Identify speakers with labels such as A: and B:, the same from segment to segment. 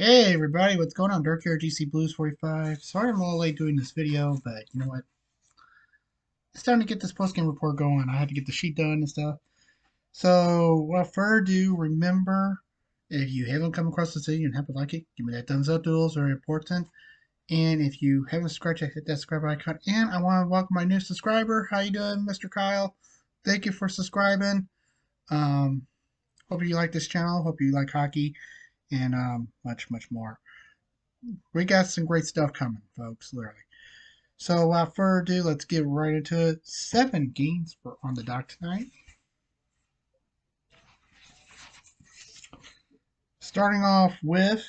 A: Hey everybody, what's going on? Dirk here, GC Blues 45. Sorry I'm a little late doing this video, but you know what? It's time to get this post-game report going. I had to get the sheet done and stuff. So, without further ado, remember, if you haven't come across this video and happen to like it, give me that thumbs up, duels, very important. And if you haven't subscribed yet, hit that subscribe icon. And I want to welcome my new subscriber. How you doing, Mr. Kyle? Thank you for subscribing. Um, Hope you like this channel. Hope you like hockey and much, much more. We got some great stuff coming, folks, literally. So without further ado, let's get right into it. 7 games for on the dock tonight. Starting off with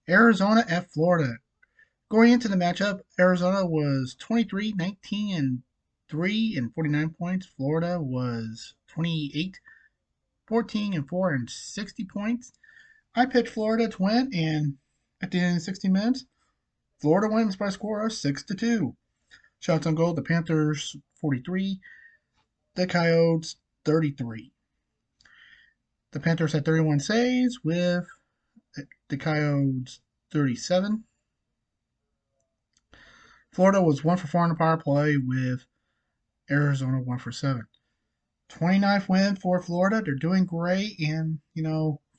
A: Arizona at Florida. Going into the matchup, Arizona was 23, 19, and 3 and 49 points. Florida was 28, 14, and 4 and 60 points. I picked Florida to win, and at the end of 60 minutes, Florida wins by a score of 6-2. Shots on goal, the Panthers 43, the Coyotes 33. The Panthers had 31 saves with the Coyotes 37. Florida was 1 for 4 on the power play with Arizona 1 for 7. 29th win for Florida. They're doing great, and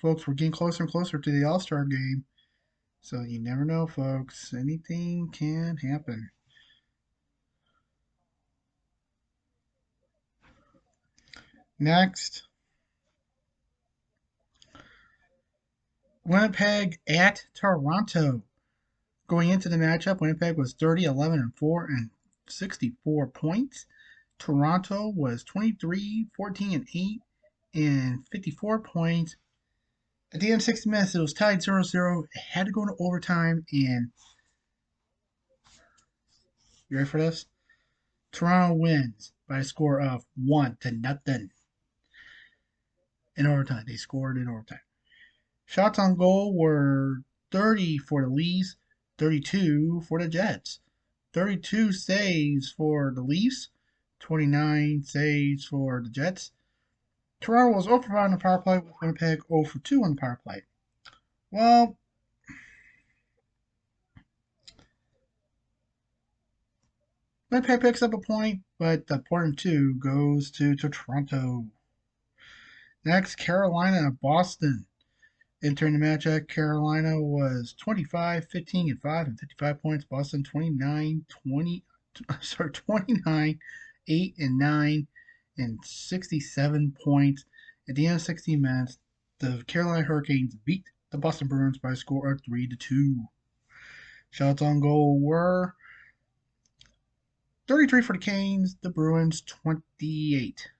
A: folks, we're getting closer and closer to the All-Star game. So you never know, folks. Anything can happen. Next, Winnipeg at Toronto. Going into the matchup, Winnipeg was 30, 11, and 4 and 64 points. Toronto was 23, 14, and 8 and 54 points. At the end of 60 minutes, it was tied 0-0. It had to go into overtime, and you ready for this? Toronto wins by a score of 1-0 in overtime. They scored in overtime. Shots on goal were 30 for the Leafs, 32 for the Jets. 32 saves for the Leafs, 29 saves for the Jets. Toronto was 0 for 5 on the power play, with Winnipeg 0 for 2 on the power play. Well, Winnipeg picks up a point, but the important 2 goes to Toronto. Next, Carolina at Boston. Entering the matchup, Carolina was 25, 15, and 5 and 55 points. Boston 29, 8 and 9 and 67 points. At the end of 60 minutes, the Carolina Hurricanes beat the Boston Bruins by a score of 3-2. Shots on goal were 33 for the Canes, the Bruins 28.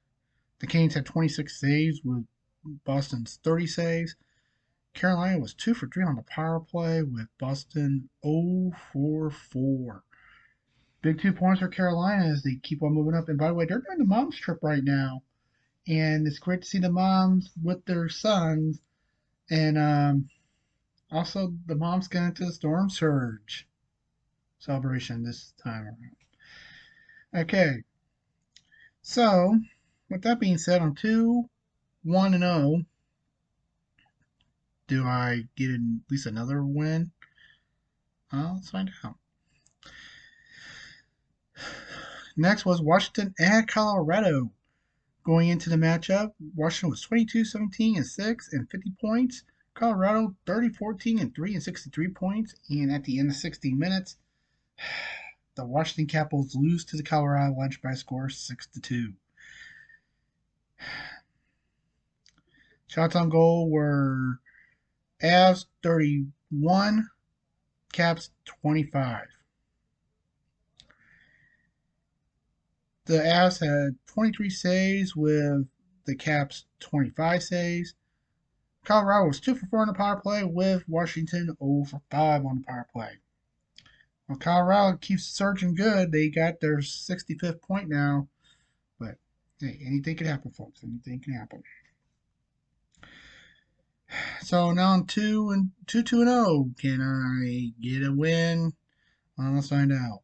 A: The Canes had 26 saves with Boston's 30 saves. Carolina was 2 for 3 on the power play with Boston 0 for 4. Big 2 points for Carolina as they keep on moving up. And by the way, they're doing the mom's trip right now. And it's great to see the moms with their sons. And also, the moms getting into the Storm Surge celebration this time around. Okay. So, with that being said, on 2-1-0, do I get at least another win? Let's find out. Next was Washington at Colorado. Going into the matchup, Washington was 22, 17, and 6 and 50 points. Colorado 30, 14, and 3 and 63 points. And at the end of 60 minutes, the Washington Capitals lose to the Colorado Avalanche by a score 6-2. Shots on goal were Avs 31, Caps 25. The Avs had 23 saves with the Caps 25 saves. Colorado was 2 for 4 on the power play with Washington 0 for 5 on the power play. Well, Colorado keeps surging good. They got their 65th point now. But, hey, anything can happen, folks. Anything can happen. So now on 2-0. Can I get a win? Well, let's find out.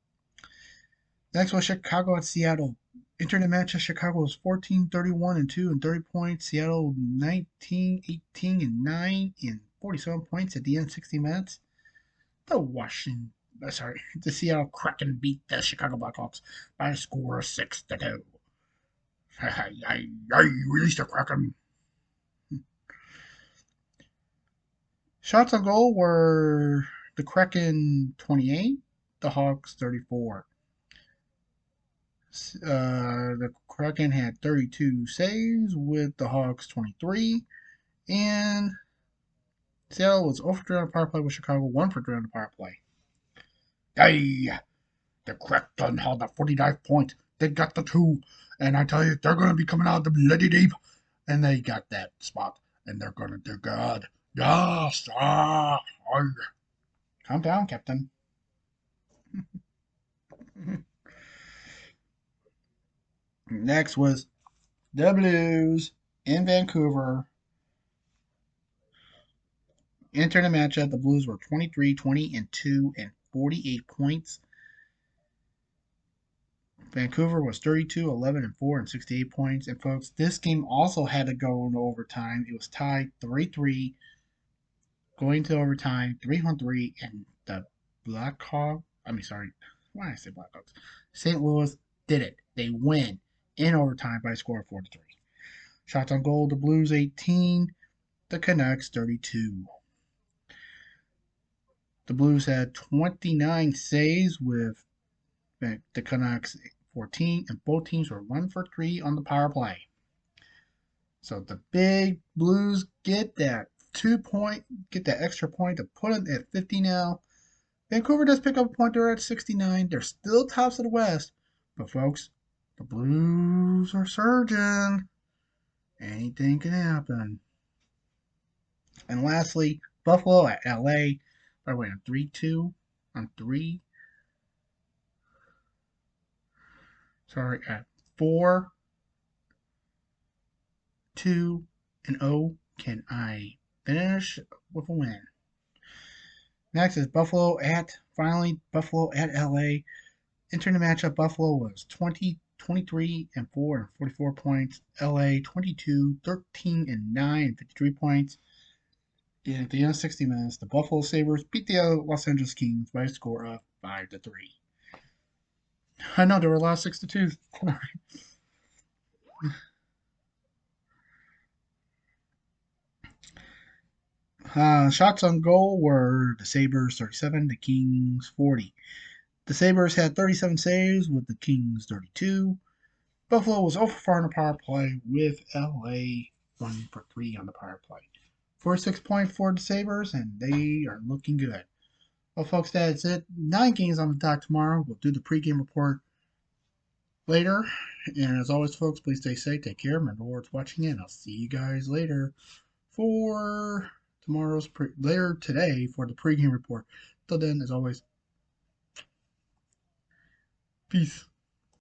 A: Next was Chicago at Seattle. Entering the match, Chicago was 14, 31, and 2 and 30 points. Seattle 19, 18, and 9 and 47 points at the end of 60 minutes. The Seattle Kraken beat the Chicago Blackhawks by a score of 6-2. I released the Kraken. Shots on goal were the Kraken 28, the Hawks 34. The Kraken had 32 saves with the Hawks 23, and Seattle was 0 for 3 on the power play with Chicago 1 for 3 on the power play. Hey, the Kraken held the 49th point. They got the 2, and I tell you, they're going to be coming out the bloody deep, and they got that spot, and they're going to do good. Yes! Calm down, Captain. Next was the Blues in Vancouver. Entering the matchup, the Blues were 23, 20, and 2, and 48 points. Vancouver was 32, 11, and 4, and 68 points. And folks, this game also had to go into overtime. It was tied 3-3, going to overtime, 3-3, and the Blackhawks, why did I say Blackhawks? St. Louis did it. They win in overtime by a score of 4-3. Shots on goal, the Blues 18, the Canucks 32. The Blues had 29 saves with the Canucks 14, and both teams were 1 for 3 on the power play. So the big Blues get that extra point to put it at 50 now. Vancouver does pick up a point. They're at 69. They're still tops of the West. But folks, the Blues are surging. Anything can happen. And lastly, Buffalo at LA. By the way, on 3-2. On 3. Sorry, at 4, 2, and 0. Can I finish with a win? Next is Buffalo at LA. Entering the matchup, Buffalo was 20, 23, and 4, and 44 points. LA 22, 13, and 9, and 53 points. And at the end of 60 minutes, the Buffalo Sabres beat the Los Angeles Kings by a score of 5-3. I know there were a lot of 6-2 tonight. Shots on goal were the Sabres 37, the Kings 40. The Sabres had 37 saves with the Kings 32. Buffalo was 0 for 4 on the power play with LA 1 for 3 on the power play. 46 points for the Sabres, and they are looking good. Well, folks, that's it. 9 games on the dock tomorrow. We'll do the pregame report later. And as always, folks, please stay safe, take care, remember what's watching in. I'll see you guys later for later today for the pregame report. Till then, as always, peace.